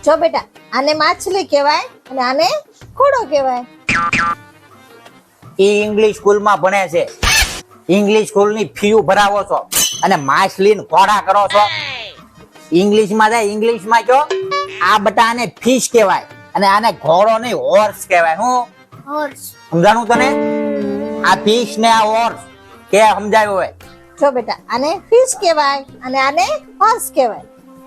જો બેટા, આને માછલી કહેવાય અને આને ઘોડો કહેવાય. ઈ ઇંગ્લિશ સ્કૂલમાં ભણે છે. ઇંગ્લિશ સ્કૂલની ફી ભરાવો છો અને માછલીને ઘોડા કરો છો. ઇંગ્લિશમાં જાય, ઇંગ્લિશમાં જો આ બટા આને ફિશ કહેવાય અને આને ઘોડો નહીં હોર્સ કહેવાય. હું હોર્સ. સમજાણું તને? આ ફિશ ને આ હોર્સ કે સમજાયું હોય? જો બેટા, આને ફિશ કહેવાય અને આને હોર્સ કહેવાય.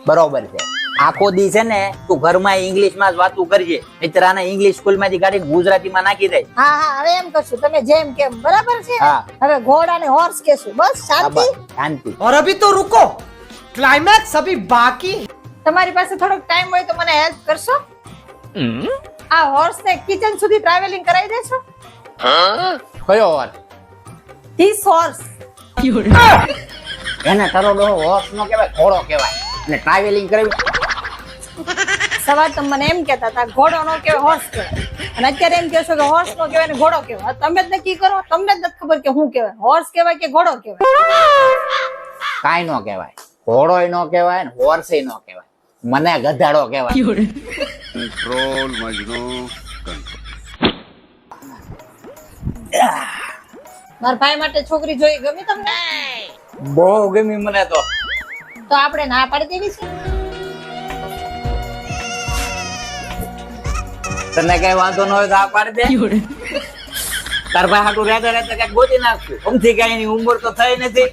બરોબર છે. આખો દી છે ને તું ઘરમાં ઇંગ્લિશમાં જ વાતું કરજે, નહીતર આને ઇંગ્લિશ સ્કૂલમાંથી કાઢીને ગુજરાતીમાં નાખી દે. હા હા, હવે એમ કરશું, તમે જેમ કેમ. બરાબર છે. હા. હવે ઘોડા ને હોર્સ કહેશું. બસ શાંતિ. શાંતિ. और अभी तो रुको, क्लाइमैक्स अभी बाकी. તમારી પાસે થોડોક ટાઈમ હોય તો મને હેલ્પ કરશો? આ હોર્સ ને કિચન સુધી ટ્રાવેલિંગ કરાવી દેશો? કયો હોર્સ? This horse. એને તારો ડોહો હોર્સ નો કહેવાય, ઘોડો કહેવાય. અને ટ્રાવેલિંગ કરવી. સવાર તમે મને એમ કહેતા હતા ઘોડો નો કહેવાય, હોર્સ કહેવાય, અને અત્યારે એમ કહો છો કે હોર્સ નો કહેવાય ને ઘોડો કહેવાય. તમે જ નક્કી કરો, તમને જ નથી ખબર કે શું કહેવાય, હોર્સ કહેવાય કે ઘોડો કહેવાય. કાઈ નો કહેવાય, ઘોડોય નો કહેવાય ને હોર્સય નો કહેવાય. મને ગધાડો કહેવાય. કંટ્રોલ મજનુ મારા ભાઈ માટે છોકરી જોઈ, ગમી તમને? બહુ ગમી મને તો. તો આપણે ના પાડી દેવી છે. તને કઈ વાંધો ન હોય તો આ પાડી દે. તાર ભાઈ હાટું રહેતા રહેતા કઈક ગોતી નાખશું. અમથી કઈ એની ઉંમર તો થઈ નથી.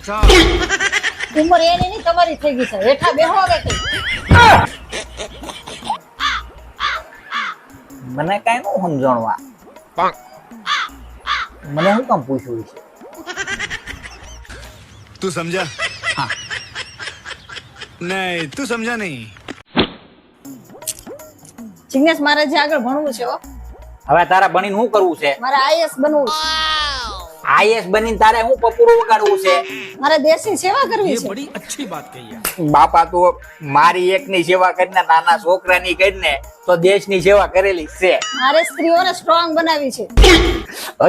ઉંમર એની નહીં, તમારી થઈ ગઈ છે. હેઠા બેહો હવે કઈ. મને કઈ નું સમજણવા. મને શું કામ પૂછ્યું છે? तू समझा? हाँ. नहीं तू समझा नहीं. જિગ્નેશ, મારે જે આગળ ભણવું છે હો. હવે તારા બનીને શું કરવું છે? મારે આઈએસ બનવું છે. આઈએસ બનીને તારે શું પપુડું વગાડવું છે? મારે દેશની સેવા કરવી છે. बड़ी अच्छी बात कही है. બાપા તું મારી એકની સેવા કરીને નાના છોકરાની કરીને તો દેશની સેવા કરેલી છે. મારે સ્ત્રીઓને સ્ટ્રોંગ બનાવી છે.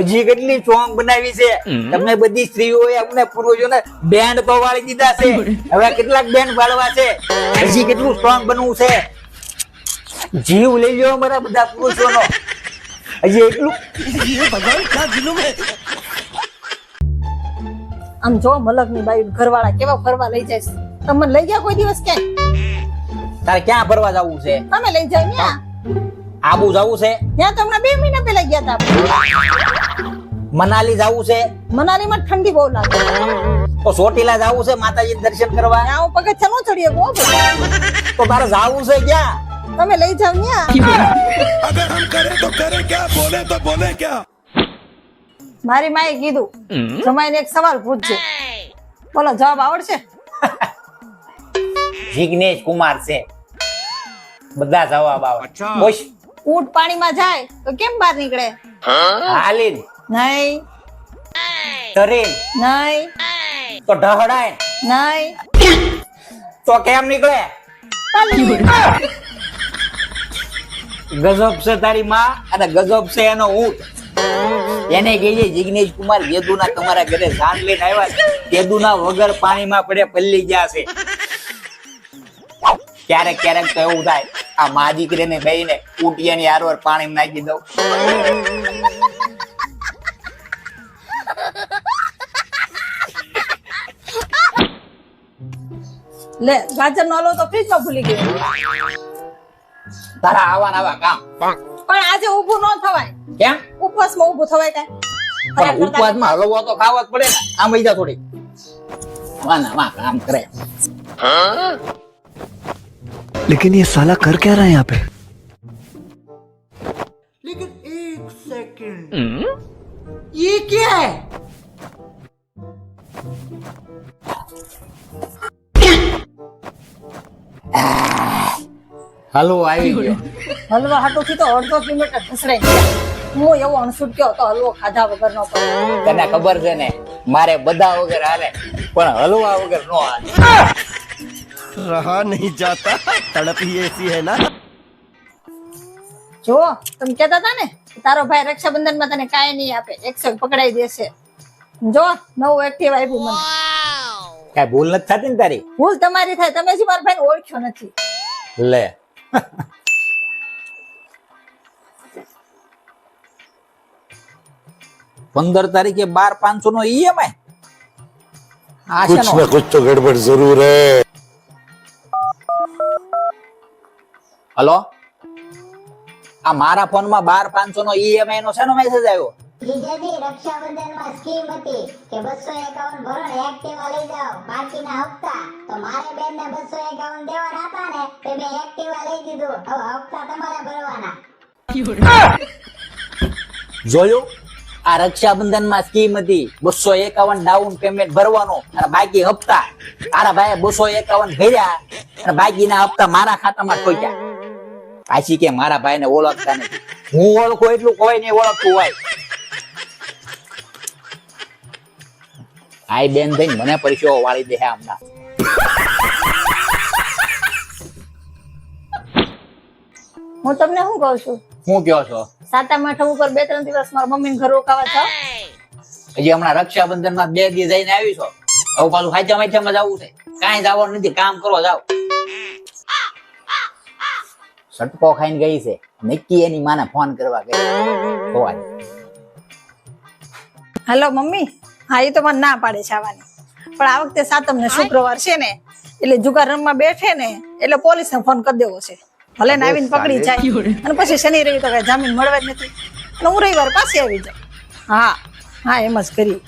હજી કેટલી સ્ટ્રોંગ બનાવી છે. તમે બધી સ્ત્રીઓએ અમને પુરુષોને બેન્ડ પવાળી દીધા છે. હવે કેટલાક બેન્ડ પાડવા છે. હજી કેટલું સ્ટ્રોંગ બનવું છે. જીવ લઈ લ્યો અમારા બધા પુરુષોનો. હજી એટલું. આમ જો મલકની બાઈ ઘરવાળા કેવા ફરવા લઈ જાય છે. તમને લઈ ગયા કોઈ દિવસ ક્યાંય? તારે ક્યાં ફરવા જવું છે? તમે લઈ જાવ ન્યા. આબુ જવું છે? ત્યાં તમને 2 મહિના પહેલા ગયા હતા. મનાલી જવું છે? મનાલીમાં ઠંડી બહુ લાગે. તો ચોટીલા જવું છે માતાજી દર્શન કરવા? ત્યાં હું પગથિયા નો ચડી શકું હો ભાઈ. તો તારે જવું છે ક્યાં? તમે લઈ જાવ ન્યા. अगर हम करें तो करें क्या, बोले तो बोले क्या. મારી માએ કીધું જમાઈને એક સવાલ પૂછજો. બોલો, જવાબ આવડશે? જિગ્નેશ કુમાર છે. બધા જવાબ આવે. અચ્છા. પૂછ. ઊંટ પાણીમાં જાય તો કેમ બહાર નીકળે? હાલીન. નહીં, તરીન. નહીં, તો ઢહડાય. નહીં. તો કેમ નીકળે? ગજબ છે તારી માં અને ગજબ છે એનો ઊંટ. એને કહીએ જિગ્નેશ કુમાર યદુના તમારા ઘરે જાન લઈને આવ્યા. યદુના વગર પાણીમાં પડે પલ્લી ગયા છે. ક્યારેક ક્યારેક તો એવું થાય આ મા દીકરીને બેઈને ઊંટિયાની હારવાર પાણીમાં નાખી દઉં. લે, ગાજર નો હલવો તો ફ્રીજમાં ભૂલી ગયો. તારા આવા ને આવા કામ. પણ આજે ઊભું ન થવાય. કેમ? ઉપવાસમાં ઊભું થવાય કાંઈ? પણ ઉપવાસમાં હલવો તો ખાવો જ પડે ને. આમ વઈ જા થોડી. વાના વા કામ કરે. लेकिन ये साला कर क्या रहा है यहाँ पे? लेकिन एक सेकंड, ये क्या है? હલવો આવી ગયો. હલવા હાટુથી તો અડધો કિલોમીટર ઘસડાઈ ગયા. હું એવો અણસૂટ ગયો તો હલવો ખાધા વગર નો પડે. તને ખબર છે ને મારે બધા વગર હાલે પણ હલવા વગર નો હાલે. रहा नहीं जाता, तड़प ही ऐसी है ना. જો તમે કહેતા હતા ને કે તારો ભાઈ રક્ષાબંધનમાં તને કાંઈ નહીં આપે, 100 પકડાઈ દેશે. જો નવું એક્ટિવ આપ્યું મને. કઈ ભૂલ નથી થતી ને તારી? ભૂલ તમારી થાય, તમે જ મારા ભાઈને ઓળખ્યો નથી. લે 15 તારીખે 12,500 નો ઈએમઆઈ. આ कुछ શેનો? न कुछ तो गड़बड़ जरूर है। હલો, આ મારા ફોનમાં 12,500 નો ઈએમઆઈ નો શેનો મેસેજ આવ્યો? બીજાની રક્ષાબંધનમાં સ્કીમ હતી કે 251 ભરો ને એક્ટિવા લઈ જાઓ બાકીના હપ્તા. તો મારે બેનને 251 દેવાના હતા ને તે મેં એક્ટિવા લઈ દીધું. હવે હપ્તા તમારે ભરવાના. જોયું? આ રક્ષાબંધન માં સ્કીમ હતી 251 ડાઉન પેમેન્ટ ભરવાનું અને બાકી હપ્તા. તારા ભાઈએ 251 ભર્યા અને બાકીના હપ્તા મારા ખાતામાં ઠોક્યા. પાછી કે મારા ભાઈને ઓળખતા નથી. હું ઓળખું એટલું કોઈ નહીં ઓળખતું હોય. આઈ બેન થઈને મને પરસેવો વાળી દે હમણાં. હું તમને શું કહું છું, શું કહો છો? સાતમ આઠમ ઉપર 2-3 દિવસ મારા મમ્મી ઘર રોકાવા જાઓ. હજી હમણાં રક્ષાબંધન માં 2 દી જઈને આવી છો. હવે પાછું હાચા માથામાં જવું છે. કાંઈ જવાનું નથી, કામ કરો જાવ. સટકો ખાઈને ગઈ છે. નક્કી એની માને ફોન કરવા ગઈ. જોવાય. હેલો મમ્મી, હા એ તો મને ના પાડે છે આવવાની, પણ આ વખતે સાતમ ને શુક્રવાર છે ને એટલે જુગાર રમવા બેઠે ને એટલે પોલીસને ફોન કરી દેવો છે. ભલે ને આવીને પકડી જાય અને પછી શનિ રવિ તો કઈ જામીન મળવા જ નથી અને હું રવિવાર પાછી આવી જાઉં. હા હા એમ જ કરી.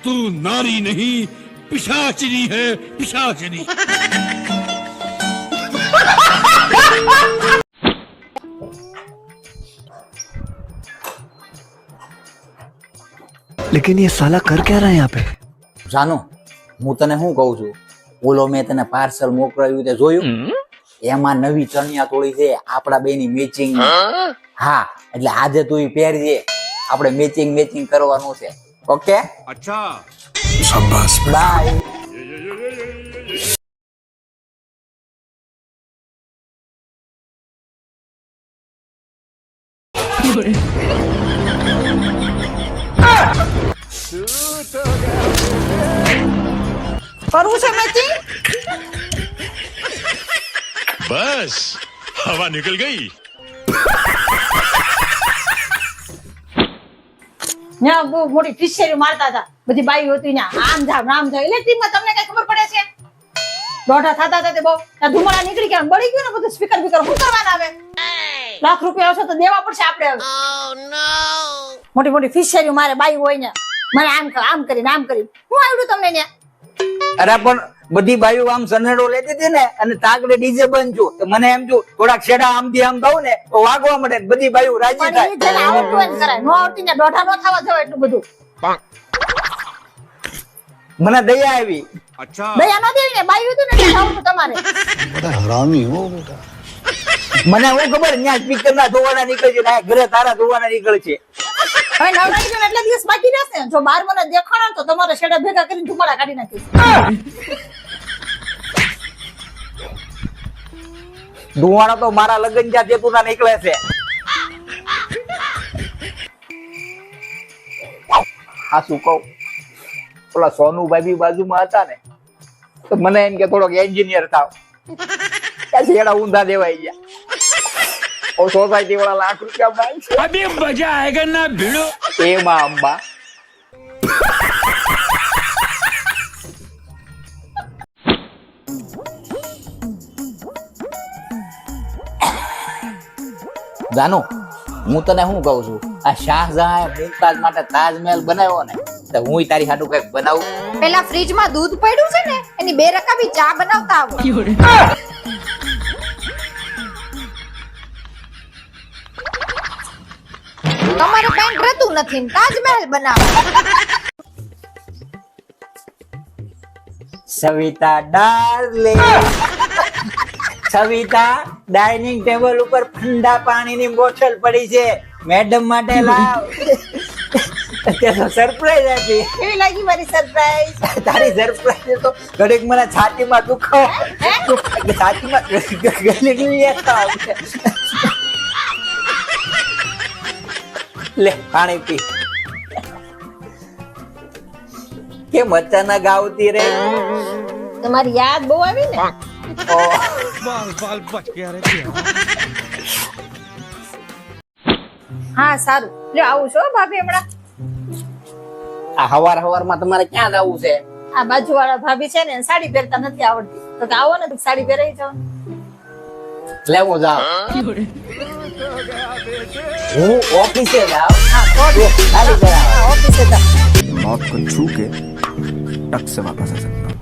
तू नारी नहीं पिशाचिनी है पिशाचिनी। लेकिन ये साला कर क्या रहा है यहाँ पे? જાનુ, હું તને શું કહું છું, ઓલો મેં તને પાર્સલ મોકલાવ્યું તે જોયું? એમાં નવી ચણિયા ચોળી છે આપડા બેની મેચિંગ. હા, એટલે આજે તું ઈ પહેરજે. આપણે મેચિંગ કરવાનું છે. ઓકે, अच्छा शाबाश। બાય. કરવું છે મેચિંગ? बस हवा निकल गई। ત્યાં બહુ મોટી ફિશરી મારતા હતા, બધી બાઈ હતી ત્યાં આમ જાવ આમ જાવ. ઇલેક્ટ્રિકમાં તમને કઈ ખબર પડે છે? દોઢા થતા હતા તે બહુ ત્યાં ધુમાડા નીકળી ગયા, બળી ગયું ને બધું. સ્પીકર બીકર શું કરવાના આવે? લાખ રૂપિયા આવશે તો દેવા પડશે આપણે હવે. મોટી મોટી ફિશરી મારે બાઈ હોય ને, મને આમ કરીને શું આવડ્યું તમને ત્યાં? અરે પણ બધી બાઈઓ આમ સનેડો લેતી હતી ને અને તાકડે ડીજે બંધ છું તો મને એમ છું થોડાક છેડા આમથી આમ દઉં ને તો વાગવા મળે. બધી બાઈઓ રાજી પણ થાય. એ જેને આવડતું હોય ને કરાય, ન આવડતી ને દોઢા ન થવા જવાય એટલું બધું. મને દયા આવી. દયા ન દેવી ને, બાઈ હતું ને એટલે આવડતું તમારે. મને હું ખબર ત્યાં સ્પીકર ના ધોવાના નીકળે છે ને ઘરે તારા ધોવાના નીકળે છે. હવે નવરાત્રી ને એટલા દિવસ બાકી રહેશે ને, જો બાર મને દેખાડો તો તમારે છેડા ભેગા કરીને ધુમાડા કાઢી નાખીશ. ધુવાણા તો મારા લગ્ન જ્યાં જેતું ના નીકળે છે. હા શું કહું, ઓલા સોનુભાઈ બી બાજુમાં હતા ને તો મને એમ કે થોડોક એન્જિનિયર થાવ. ત્યાં છેડા ઊંધા દેવાઈ ગયા. ઓ સોસાયટી વાળા લાખ રૂપિયા માંગશે. अभी मजा आएगा ना भिड़ो। એમાં અંબા. જાનુ, હું તને શું કઉ છું, આ શાહજહાં મુમતાજ માટે તાજમહેલ બનાવ્યો ને તો હું તારી હાટુ કઈક બનાવું. પેલા ફ્રીજમાં દૂધ પડ્યું છે ને એની 2 રકાબી ચા બનાવતા આવો. તમારે પેન્ટ રહેતું નથી ને તાજમહેલ બનાવો. Savita darling, Savita dining table ઉપર ઠંડા પાણીની બોટલ પડી છે, મેડમ માટે લાવ. સરપ્રાઈઝ આપી. કેવી લાગી મારી સરપ્રાઈઝ? તારી સરપ્રાઈઝ તો ઘડીક મને છાતીમાં દુખાવો, છાતીમાં ગલી લે પાણી પી. કેમ અચાનક આવતી રે? તમારી યાદ બહુ આવી ને. હા સારું, લ્યો આવું છો ભાભી હમણાં. આ હવારમાં તમારે ક્યાં જવું છે? આ બાજુવાળા ભાભી છે ને એને સાડી પહેરતા નથી આવડતી, તો કે આવો ને તો સાડી પહેરાઈ જાઓ. લેવો જાવ. હું ઓફિસે જાવ. હા, તો સાડી પહેરાવો. ઓફિસે જાઓ. मौत को छू के टक से वापस आ सकता हूँ.